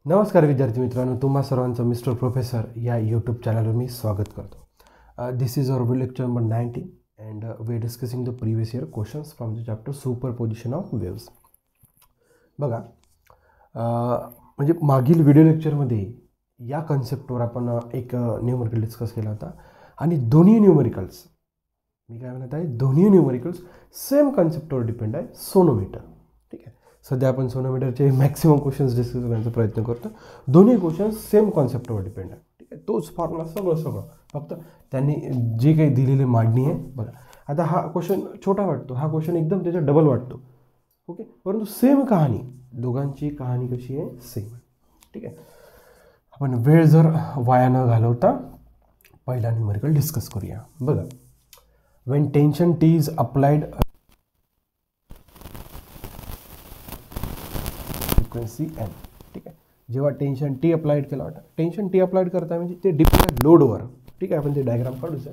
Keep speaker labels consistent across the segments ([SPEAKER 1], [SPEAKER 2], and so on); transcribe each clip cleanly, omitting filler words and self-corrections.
[SPEAKER 1] नमस्कार विद्यार्थी मित्रांनो, तुम्हा सर्वांचं मिस्टर प्रोफेसर या यूट्यूब चॅनलवर मी स्वागत करतो. This is our lecture number 19 and we are discussing the previous year questions from the chapter superposition of waves. बघा, म्हणजे मागील व्हिडिओ लेक्चरमध्ये या कन्सेप्टवर आपण एक न्यूमरिकल डिस्कस केला होता आणि दोन्ही न्यूमरिकल्स, मी काय म्हणत आहे, दोन्ही न्यूमरिकल्स सेम कन्सेप्टवर डिपेंड आहे, सोनोमीटर. ठीक आहे, सध्या आपण सोनोमीटरचे मॅक्सिमम क्वेश्चन्स डिस्कस करण्याचा प्रयत्न करतो. दोन्ही क्वेश्चन्स सेम कॉन्सेप्टवर डिपेंड आहे. ठीक आहे, तोच फॉर्म्युला सगळं फक्त त्यांनी जे काही दिलेली मांडणी आहे. बघा, आता हा क्वेश्चन छोटा वाटतो, हा क्वेश्चन एकदम त्याच्या डबल वाटतो. ओके, परंतु सेम कहाणी, दोघांची कहाणी कशी आहे, सेम. ठीक आहे, आपण वेळ जर वाया न घालवता पहिला न्यूमरिकल डिस्कस करूया. बघा, when tension T is applied frequency n. ठीक आहे, जेव्हा टेन्शन टी अप्लाइड केला होता, टेन्शन टी अप्लाइड करता म्हणजे ते डिपेंड लोडवर. ठीक आहे, आपण ते डायग्राम काढू सर.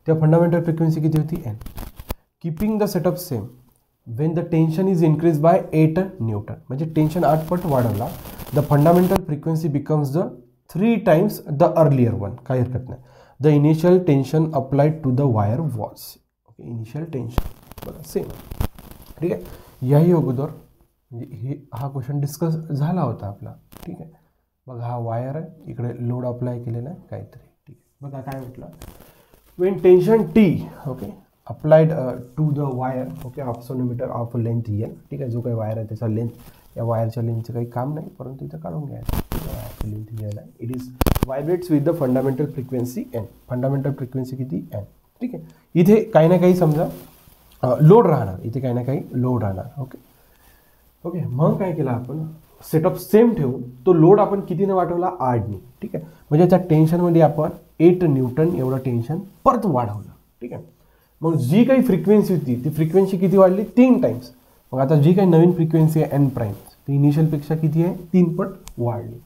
[SPEAKER 1] तेव्हा फंडामेंटल फ्रिक्वेन्सी किती होती, n. Keeping the setup same when the tension is increase by 8 newton, म्हणजे टेन्शन 8 पट वाढवला, the fundamental frequency becomes the 3 times the earlier one. काही हरकत नाही. The initial tension applied to the wire was. Okay, initial tension बघा same. ठीक आहे, याही अगोदर म्हणजे हा क्वेश्चन डिस्कस झाला होता आपला. ठीक आहे, बघा हा वायर आहे, इकडे लोड अप्लाय केलेला आहे काहीतरी. ठीक आहे, बघा काय म्हटलं, when tension T okay applied to the wire okay of sonometer of length n. ठीक आहे, जो काही वायर आहे त्याचा लेंथ, या वायरच्या लेंथचं काही काम नाही, परंतु इथं काढून घ्यायचं. वायरची लेंथ घ्यायला, it is vibrates with the fundamental frequency N. Fundamental frequency किती, एन. ठीक आहे, इथे काही ना काही समजा लोड राहणार, इथे काही ना काही लोड राहणार. ओके, मग काय केलं आपण, सेटअप सेम ठेवून तो लोड आपण कितीने वाढवला, 8ने. ठीक आहे, म्हणजे त्या टेन्शनमध्ये आपण 8 न्यूटन एवढं टेन्शन परत वाढवलं. ठीक आहे, मग जी काही फ्रिक्वेन्सी होती ती फ्रिक्वेन्सी किती वाढली, 3 टाइम्स. मग आता जी काही नवीन फ्रिक्वेन्सी आहे एन प्राईम, ती इनिशियलपेक्षा किती आहे, 3 पट वाढली.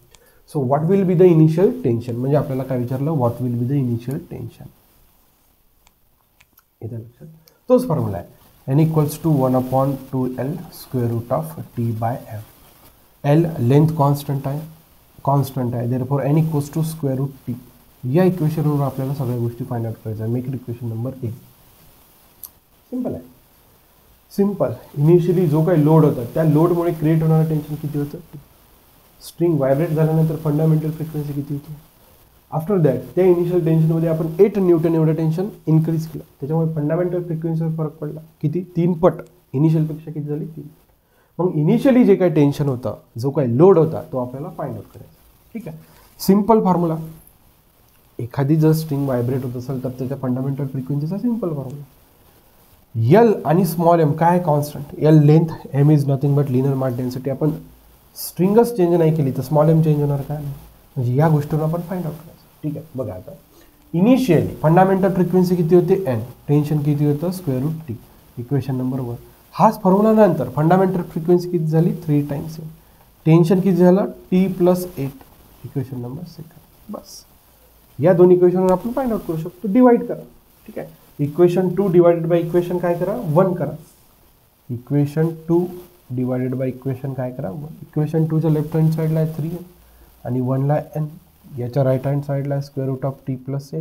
[SPEAKER 1] So what will be the initial tension, म्हणजे आपल्याला काय विचारलं, what will be the initial tension. इथं लक्षात तोच फॉर्म्युला आहे, n equals to 1/2L square root of t by f. L length constant आहे, therefore n equals to square root t. या इक्वेशनवर आपल्याला सगळ्या गोष्टी फाइंड आउट करायच्या. Make it equation number 1. Simple आहे, सिंपल. इनिशियली जो काही लोड होता त्या लोडमुळे क्रिएट होणारं टेन्शन किती होतं, स्ट्रिंग व्हायब्रेट झाल्यानंतर फंडामेंटल फ्रिक्वेन्सी किती होती. आफ्टर दॅट त्या इनिशियल टेन्शनमध्ये आपण 8 न्यूटन एवढं टेन्शन इन्क्रीज केलं, त्याच्यामुळे फंडामेंटल फ्रिक्वेन्सीवर फरक पडला. किती, 3 पट. इनिशियलपेक्षा किती झाली, 3. मग इनिशियली जे काही टेन्शन होतं, जो काही लोड होता, तो आपल्याला फाइंड आउट करायचा. ठीक आहे, सिंपल फॉर्म्युला. एखादी जर स्ट्रिंग व्हायब्रेट होत असेल तर त्याच्या फंडामेंटल फ्रिक्वेन्सीचा सिंपल फॉर्म्युला, यल आणि स्मॉल एम काय constant, l length, m is nothing but linear mass density. आपण स्ट्रिंगच चेंज नाही केली तर स्मॉल एम चेंज होणार काय नाही, म्हणजे या गोष्टीवर आपण फाइंड आउट करायचं. ठीक आहे, बघा आता इनिशियली फंडामेंटल फ्रिक्वेन्सी किती होते, एन. टेन्शन किती होतं, square root T. Equation number 1. हाच फॉर्म्युला नंतर फंडामेंटल फ्रिक्वेन्सी किती झाली, 3 टाइम्स एन. टेन्शन किती झालं, टी प्लस 8. Equation number 2. बस या दोन इक्वेशनवर आपण फाइंड आउट करू शकतो. डिवाइड करा. ठीक आहे, इक्वेशन 2 डिवाइडेड बाय इक्वेशन काय करा, 1 करा. इक्वेशन 2 डिवाइडेड बाय इक्वेशन काय करा, 1. इक्वेशन 2च्या लेफ्ट हँड साईडला आहे 3 आणि 1ला एन. याच्या राईट हँड साईडला square root of T plus A,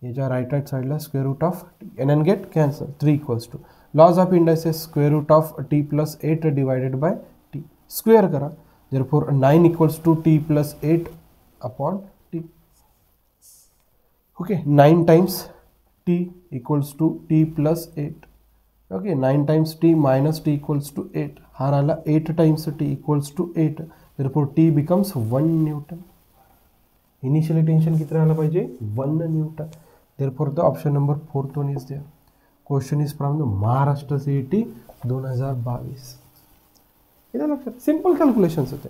[SPEAKER 1] याच्या राईट हँड साईडला square root of T. N N get cancel. 3 equals to laws of indices square root of T plus 8 divided by T. Square करा, therefore 9 equals to T plus 8 upon T. Okay, 9 times T equals to T plus 8. Okay, 9 times T minus T equals to 8. हा राहिला 8 times T equals to 8. Therefore T becomes 1 newton. Initially tension किती राहायला पाहिजे, 1 newton. Therefore the option number 4th one is there. Question is from the Maharashtra CET 2022. इथं लक्षात simple calculations होते,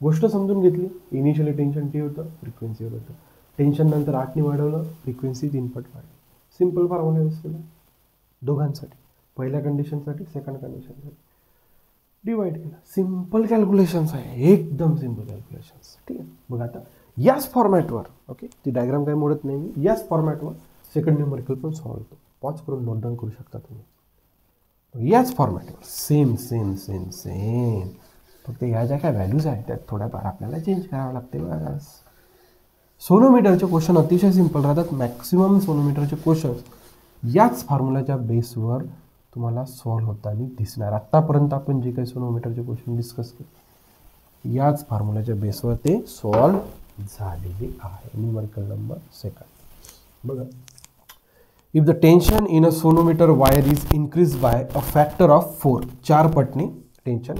[SPEAKER 1] गोष्ट समजून घेतली. इनिशियली टेन्शन टी होतं, फ्रिक्वेन्सीवर होतं. टेन्शन नंतर 8ने वाढवलं, फ्रिक्वेन्सी 3 पट वाढली. सिंपल फॉर्म्युला यूज केला दोघांसाठी, पहिल्या कंडिशनसाठी, सेकंड कंडिशनसाठी. डिवाइड केला. सिंपल कॅल्क्युलेशन्स आहे, एकदम सिंपल कॅल्क्युलेशन्स. ठीक आहे, बघा आता याच फॉर्मॅटवर, ओके, ती डायग्राम काही मोडत नाही मी, याच फॉर्मॅटवर सेकंड न्यूमरिकल पण सॉल्व्ह होतो. पॉज करून नोट डाऊन करू शकता तुम्ही. याच फॉर्मॅटवर सेम सेम सेम सेम फक्त ह्या ज्या काय व्हॅल्यूज आहेत त्यात थोड्याफार आपल्याला चेंज करावं लागते बस. सोनोमीटरचे क्वेश्चन अतिशय सिंपल राहतात. मॅक्सिमम सोनोमीटरचे क्वेश्चन याच फॉर्म्युलाच्या बेसवर तुम्हाला सॉल्व्ह होताना दिसणार. आत्तापर्यंत आपण जे काही सोनोमीटरचे क्वेश्चन डिस्कस केले याच फॉर्म्युलाच्या बेसवर ते सॉल्व्ह झालेले आहे. न्यूमरिकल नंबर सेकंड बघा. If the tension in a sonometer wire is increase by a factor of 4, 4 पटनी tension,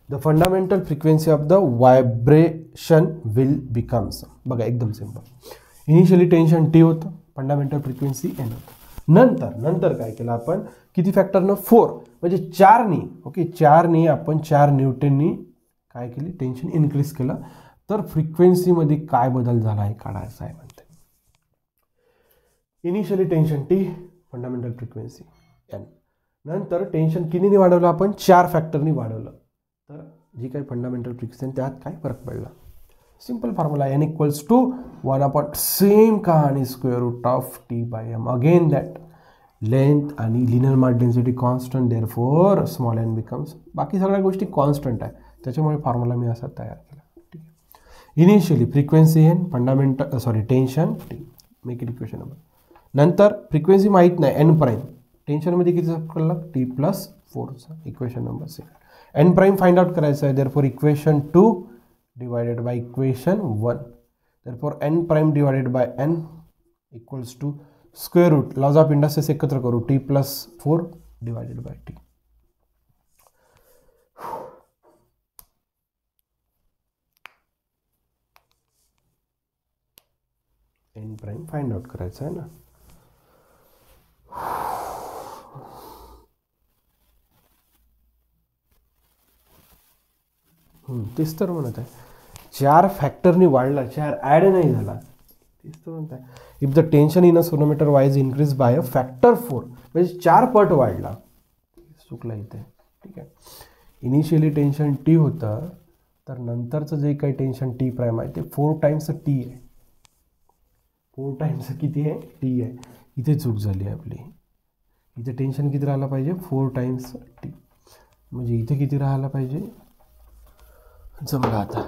[SPEAKER 1] the fundamental frequency of the vibration will becomes. बघा एकदम सिंपल. इनिशियली टेन्शन टी होतं, फंडामेंटल फ्रिक्वेन्सी एन होतं. नंतर काय केलं आपण, किती फॅक्टरनं 4 म्हणजे 4नी, ओके 4नी आपण 4 न्यूटननी काय केली, टेन्शन इन्क्रीज केलं. तर फ्रिक्वेन्सीमध्ये काय बदल झाला आहे काढायचा आहे म्हणते. Initially tension T, fundamental frequency n. नंतर टेन्शन कितीने वाढवलं आपण, 4 फॅक्टरनी वाढवलं. तर जी काही फंडामेंटल फ्रिक्वेन्सी त्यात काय फरक पडला. Simple formula n equals to 1 same कहाणी square root of T by M. Again that length आणि linear mass density constant, therefore small N becomes. बाकी सगळ्या गोष्टी कॉन्स्टंट आहे, त्याच्यामुळे फॉर्म्युला मी असा तयार केला. ठीक आहे. Initially frequency N, fundamental tension T, make it equation number. नंतर फ्रिक्वेन्सी माहीत नाही एन प्राईम, टेन्शनमध्ये किती कळलं टी प्लस 4चा, equation number 6. N prime find out करायचं आहे, therefore equation 2 divided by equation 1. Therefore N prime divided by N equals to square root, laws of indices एकत्र करू, T plus 4 divided by T. N prime find out करायचं आहे ना. तेच तर म्हणत आहे, 4 फॅक्टरनी वाढला, 4 ॲड नाही झाला. तेच तर म्हणत आहे. If the tension in a sonometer wire increase by a factor 4 म्हणजे 4 पट वाढला. चुकला इथे. ठीक आहे. इनिशियली टेन्शन टी होतं, तर नंतरचं जे काही टेन्शन टी प्राईम आहे ते 4 टाइम्स टी आहे. 4 टाइम्स किती आहे, टी आहे. इथे चूक झाली आपली. इथे टेन्शन किती राहायला पाहिजे, 4 टाइम्स टी. म्हणजे इथे किती राहायला पाहिजे, जमलं आता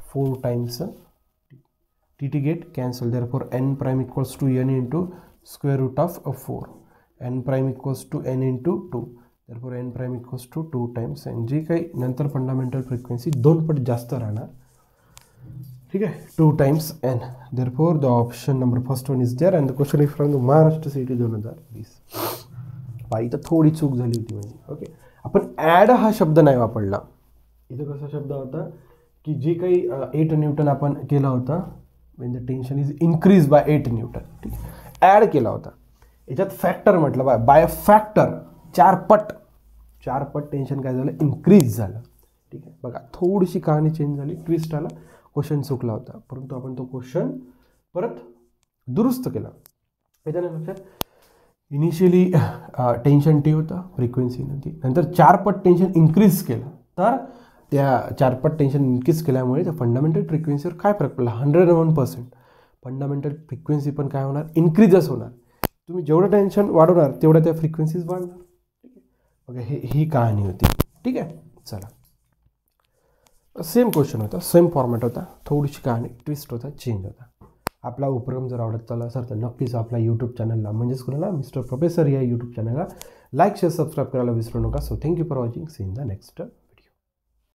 [SPEAKER 1] 4 times T. T get cancel. Therefore N prime equals to N into square root of 4. N prime equals to N into 2. Therefore N prime equals to 2 times N. जी काही नंतर फंडामेंटल फ्रिक्वेन्सी 2 पट जास्त राहणार. ठीक आहे, 2 times n. Therefore the option number first one is there and the question is from the Maharashtra CET 2020. इथं थोडी चूक झाली होती म्हणजे. ओके, आपण ॲड हा शब्द नाही वापरला. इथं कसा शब्द होता की जे काही 8 न्यूटन आपण केला होता, when the tension is increase by 8 newton. ठीक आहे, ॲड केला होता. याच्यात फॅक्टर म्हटलं, बाय फॅक्टर 4 पट टेन्शन काय झालं, इन्क्रीज झालं. ठीक आहे, बघा थोडीशी कहाणी चेंज झाली, ट्विस्ट आला, क्वेश्चन चुकला होता, परंतु आपण तो क्वेश्चन परत दुरुस्त केला. याच्यानं लक्षात, इनिशियली टेन्शन टी होता, फ्रिक्वेन्सी नव्हती, नंतर 4 पट टेन्शन इन्क्रीज केलं. तर त्या 4 पट टेन्शन इन्क्रीज केल्यामुळे त्या फंडामेंटल फ्रिक्वेन्सीवर काय फरक पडला, 101%. फंडामेंटल फ्रिक्वेन्सी पण काय होणार, इन्क्रीजच होणार. तुम्ही जेवढं टेन्शन वाढवणार तेवढ्या त्या फ्रिक्वेन्सीज वाढणार. ठीक आहे, बघा ही कहाणी होती. ठीक आहे, चला सेम क्वेश्चन होता, सेम फॉर्मॅट होता, थोडीशी कहाणी ट्विस्ट होता, चेंज होता. आपला उपक्रम जर आवडत चालला असेल तर नक्कीच आपल्या यूट्यूब चॅनलला म्हणजेच कोणाला मिस्टर प्रोफेसर या यूट्यूब चॅनलला लाईक शेअर सबस्क्राईब करायला विसरू नका. So thank you for watching. See in the next